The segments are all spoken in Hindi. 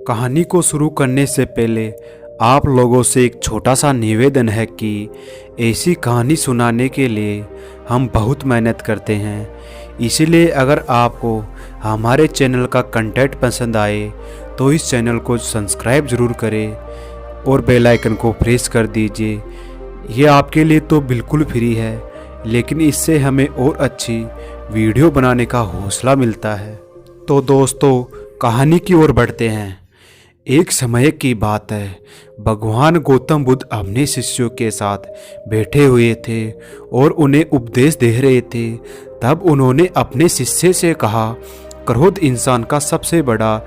कहानी को शुरू करने से पहले आप लोगों से एक छोटा सा निवेदन है कि ऐसी कहानी सुनाने के लिए हम बहुत मेहनत करते हैं। इसीलिए अगर आपको हमारे चैनल का कंटेंट पसंद आए तो इस चैनल को सब्सक्राइब ज़रूर करें और बेल आइकन को प्रेस कर दीजिए। ये आपके लिए तो बिल्कुल फ्री है, लेकिन इससे हमें और अच्छी वीडियो बनाने का हौसला मिलता है। तो दोस्तों, कहानी की ओर बढ़ते हैं। एक समय की बात है, भगवान गौतम बुद्ध अपने शिष्यों के साथ बैठे हुए थे और उन्हें उपदेश दे रहे थे। तब उन्होंने अपने शिष्य से कहा, क्रोध इंसान का सबसे बड़ा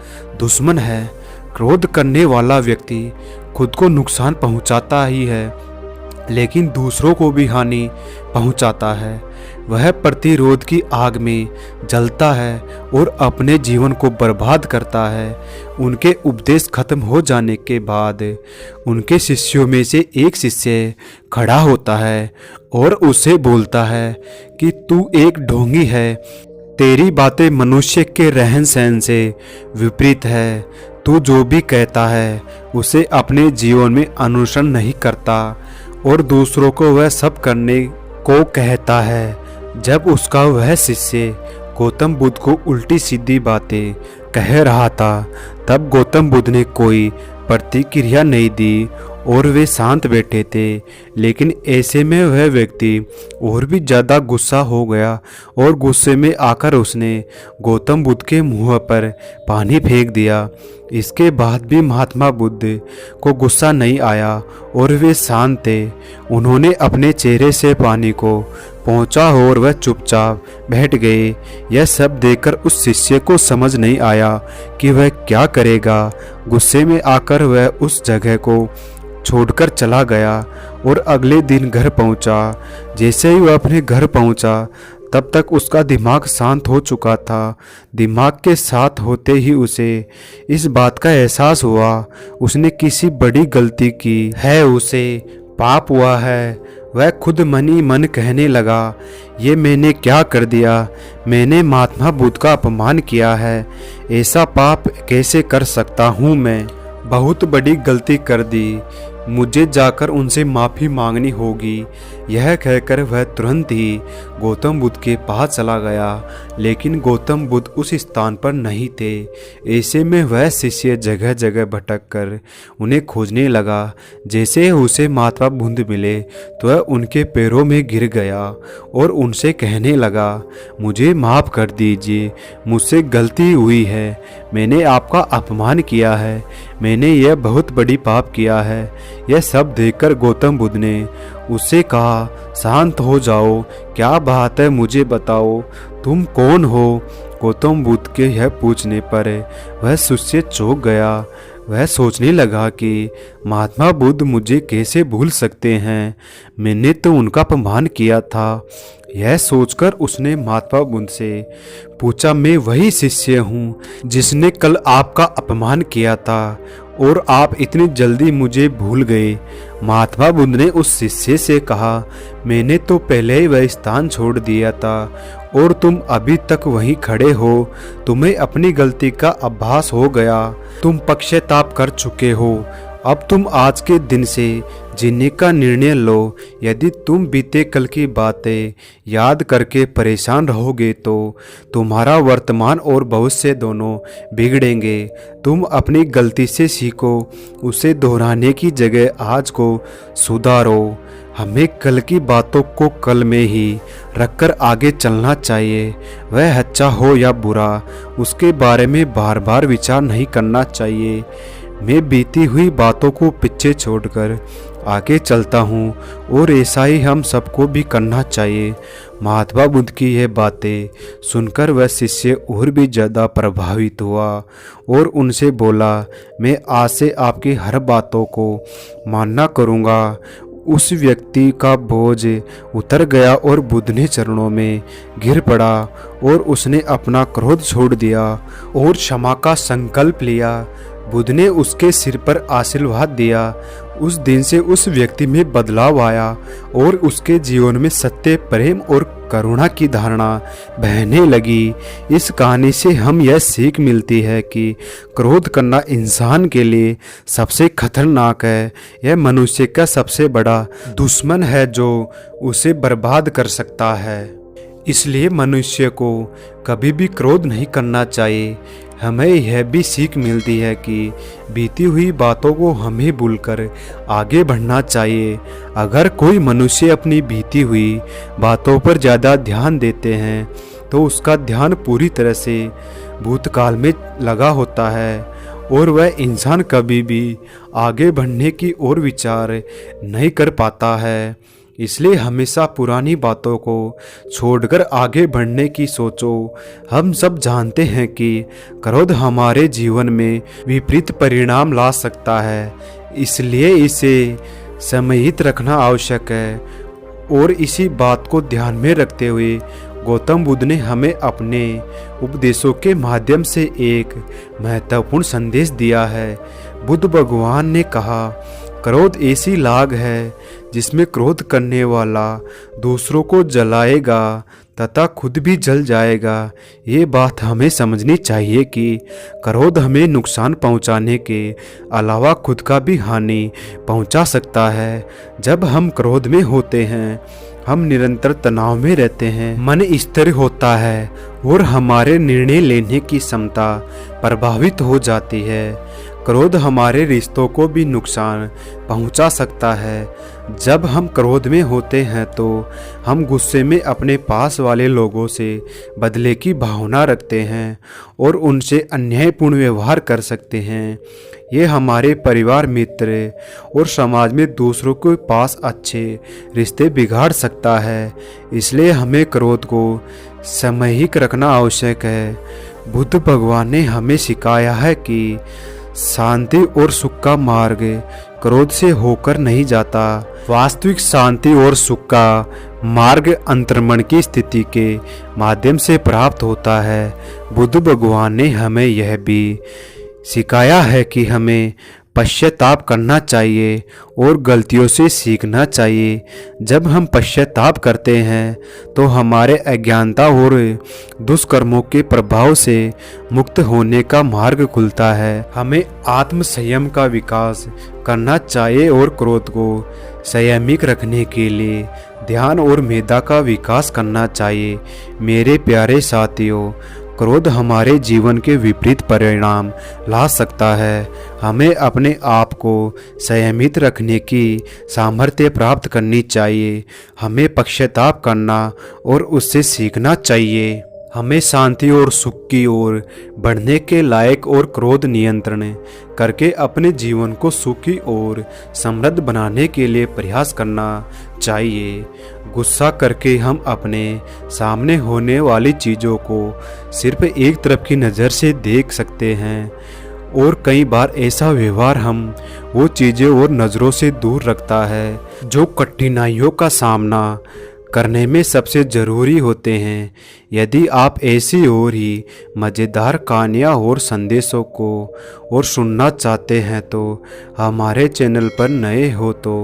दुश्मन है। क्रोध करने वाला व्यक्ति खुद को नुकसान पहुंचाता ही है, लेकिन दूसरों को भी हानि पहुंचाता है। वह प्रतिरोध की आग में जलता है और अपने जीवन को बर्बाद करता है। उनके उपदेश खत्म हो जाने के बाद उनके शिष्यों में से एक शिष्य खड़ा होता है और उसे बोलता है कि तू एक ढोंगी है। तेरी बातें मनुष्य के रहन सहन से विपरीत है। तू जो भी कहता है उसे अपने जीवन में अनुसरण नहीं करता और दूसरों को वह सब करने को कहता है। जब उसका वह शिष्य गौतम बुद्ध को उल्टी सीधी बातें कह रहा था, तब गौतम बुद्ध ने कोई प्रतिक्रिया नहीं दी और वे शांत बैठे थे। लेकिन ऐसे में वह व्यक्ति और भी ज़्यादा गुस्सा हो गया और गुस्से में आकर उसने गौतम बुद्ध के मुंह पर पानी फेंक दिया। इसके बाद भी महात्मा बुद्ध को गुस्सा नहीं आया और वे शांत थे। उन्होंने अपने चेहरे से पानी को पहुंचा और वह चुपचाप बैठ गए। यह सब देखकर उस शिष्य को समझ नहीं आया कि वह क्या करेगा। गुस्से में आकर वह उस जगह को छोड़कर चला गया और अगले दिन घर पहुंचा। जैसे ही वह अपने घर पहुंचा, तब तक उसका दिमाग शांत हो चुका था। दिमाग के साथ होते ही उसे इस बात का एहसास हुआ उसने किसी बड़ी गलती की है, उसे पाप हुआ है। वह खुद मन ही मन कहने लगा, ये मैंने क्या कर दिया? मैंने महात्मा बुद्ध का अपमान किया है। ऐसा पाप कैसे कर सकता हूँ मैं? बहुत बड़ी गलती कर दी। मुझे जाकर उनसे माफ़ी मांगनी होगी। यह कहकर वह तुरंत ही गौतम बुद्ध के पास चला गया, लेकिन गौतम बुद्ध उस स्थान पर नहीं थे। ऐसे में वह शिष्य जगह जगह भटक कर उन्हें खोजने लगा। जैसे उसे महात्मा बुद्ध मिले तो वह उनके पैरों में गिर गया और उनसे कहने लगा, मुझे माफ़ कर दीजिए, मुझसे गलती हुई है। मैंने आपका अपमान किया है। मैंने यह बहुत बड़ी पाप किया है। यह सब देखकर गौतम बुद्ध ने उससे कहा, शांत हो जाओ, क्या बात है, मुझे बताओ, तुम कौन हो? गौतम बुद्ध के यह पूछने पर वह शिष्य चौंक गया। वह सोचने लगा कि महात्मा बुद्ध मुझे कैसे भूल सकते हैं? मैंने तो उनका अपमान किया था। यह सोचकर उसने महात्मा बुद्ध से पूछा, मैं वही शिष्य हूँ जिसने कल आपका अपमान किया था और आप इतनी जल्दी मुझे भूल गए। महात्मा बुद्ध ने उस शिष्य से कहा, मैंने तो पहले ही वह स्थान छोड़ दिया था और तुम अभी तक वहीं खड़े हो। तुम्हें अपनी गलती का आभास हो गया। तुम पश्चाताप कर चुके हो। अब तुम आज के दिन से जीने का निर्णय लो। यदि तुम बीते कल की बातें याद करके परेशान रहोगे तो तुम्हारा वर्तमान और भविष्य दोनों बिगड़ेंगे। तुम अपनी गलती से सीखो, उसे दोहराने की जगह आज को सुधारो। हमें कल की बातों को कल में ही रखकर आगे चलना चाहिए। वह अच्छा हो या बुरा, उसके बारे में बार बार विचार नहीं करना चाहिए। मैं बीती हुई बातों को पीछे छोड़कर आगे चलता हूँ और ऐसा ही हम सबको भी करना चाहिए। महात्मा बुद्ध की यह बातें सुनकर वह शिष्य और भी ज़्यादा प्रभावित हुआ और उनसे बोला, मैं आज से आपकी हर बातों को मानना करूँगा। उस व्यक्ति का बोझ उतर गया और बुद्ध ने चरणों में गिर पड़ा और उसने अपना क्रोध छोड़ दिया और क्षमा का संकल्प लिया। बुद्ध ने उसके सिर पर आशीर्वाद दिया उस दिन से उस व्यक्ति में बदलाव आया और उसके जीवन में सत्य, प्रेम और करुणा की धारणा बहने लगी। इस कहानी से हम यह सीख मिलती है कि क्रोध करना इंसान के लिए सबसे खतरनाक है। यह मनुष्य का सबसे बड़ा दुश्मन है जो उसे बर्बाद कर सकता है। इसलिए मनुष्य को कभी भी क्रोध नहीं करना चाहिए। हमें यह भी सीख मिलती है कि बीती हुई बातों को हमें भूलकर आगे बढ़ना चाहिए। अगर कोई मनुष्य अपनी बीती हुई बातों पर ज़्यादा ध्यान देते हैं तो उसका ध्यान पूरी तरह से भूतकाल में लगा होता है और वह इंसान कभी भी आगे बढ़ने की ओर विचार नहीं कर पाता है। इसलिए हमेशा पुरानी बातों को छोड़कर आगे बढ़ने की सोचो। हम सब जानते हैं कि क्रोध हमारे जीवन में विपरीत परिणाम ला सकता है, इसलिए इसे संयमित रखना आवश्यक है। और इसी बात को ध्यान में रखते हुए गौतम बुद्ध ने हमें अपने उपदेशों के माध्यम से एक महत्वपूर्ण संदेश दिया है। बुद्ध भगवान ने कहा, क्रोध ऐसी लाग है जिसमें क्रोध करने वाला दूसरों को जलाएगा तथा खुद भी जल जाएगा। ये बात हमें समझनी चाहिए कि क्रोध हमें नुकसान पहुंचाने के अलावा खुद का भी हानि पहुंचा सकता है। जब हम क्रोध में होते हैं हम निरंतर तनाव में रहते हैं, मन स्थिर होता है और हमारे निर्णय लेने की क्षमता प्रभावित हो जाती है। क्रोध हमारे रिश्तों को भी नुकसान पहुंचा सकता है। जब हम क्रोध में होते हैं तो हम गुस्से में अपने पास वाले लोगों से बदले की भावना रखते हैं और उनसे अन्यायपूर्ण व्यवहार कर सकते हैं। ये हमारे परिवार, मित्र और समाज में दूसरों के पास अच्छे रिश्ते बिगाड़ सकता है। इसलिए हमें क्रोध को सामयिक रखना आवश्यक है। बुद्ध भगवान ने हमें सिखाया है कि शांति और सुख का मार्ग क्रोध से होकर नहीं जाता। वास्तविक शांति और सुख का मार्ग अंतर्मन की स्थिति के माध्यम से प्राप्त होता है। बुद्ध भगवान ने हमें यह भी सिखाया है कि हमें पश्चाताप करना चाहिए और गलतियों से सीखना चाहिए। जब हम पश्चाताप करते हैं तो हमारे अज्ञानता और दुष्कर्मों के प्रभाव से मुक्त होने का मार्ग खुलता है। हमें आत्म संयम का विकास करना चाहिए और क्रोध को संयमित रखने के लिए ध्यान और मेधा का विकास करना चाहिए। मेरे प्यारे साथियों, क्रोध हमारे जीवन के विपरीत परिणाम ला सकता है। हमें अपने आप को संयमित रखने की सामर्थ्य प्राप्त करनी चाहिए। हमें पश्चाताप करना और उससे सीखना चाहिए। हमें शांति और सुख की ओर बढ़ने के लायक और क्रोध नियंत्रण करके अपने जीवन को सुखी और समृद्ध बनाने के लिए प्रयास करना चाहिए। गुस्सा करके हम अपने सामने होने वाली चीज़ों को सिर्फ एक तरफ की नज़र से देख सकते हैं और कई बार ऐसा व्यवहार हम वो चीज़ें और नज़रों से दूर रखता है जो कठिनाइयों का सामना करने में सबसे ज़रूरी होते हैं। यदि आप ऐसी और ही मज़ेदार कहानियाँ और संदेशों को और सुनना चाहते हैं तो हमारे चैनल पर नए हो तो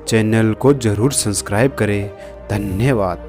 चैनल को ज़रूर सब्सक्राइब करें। धन्यवाद।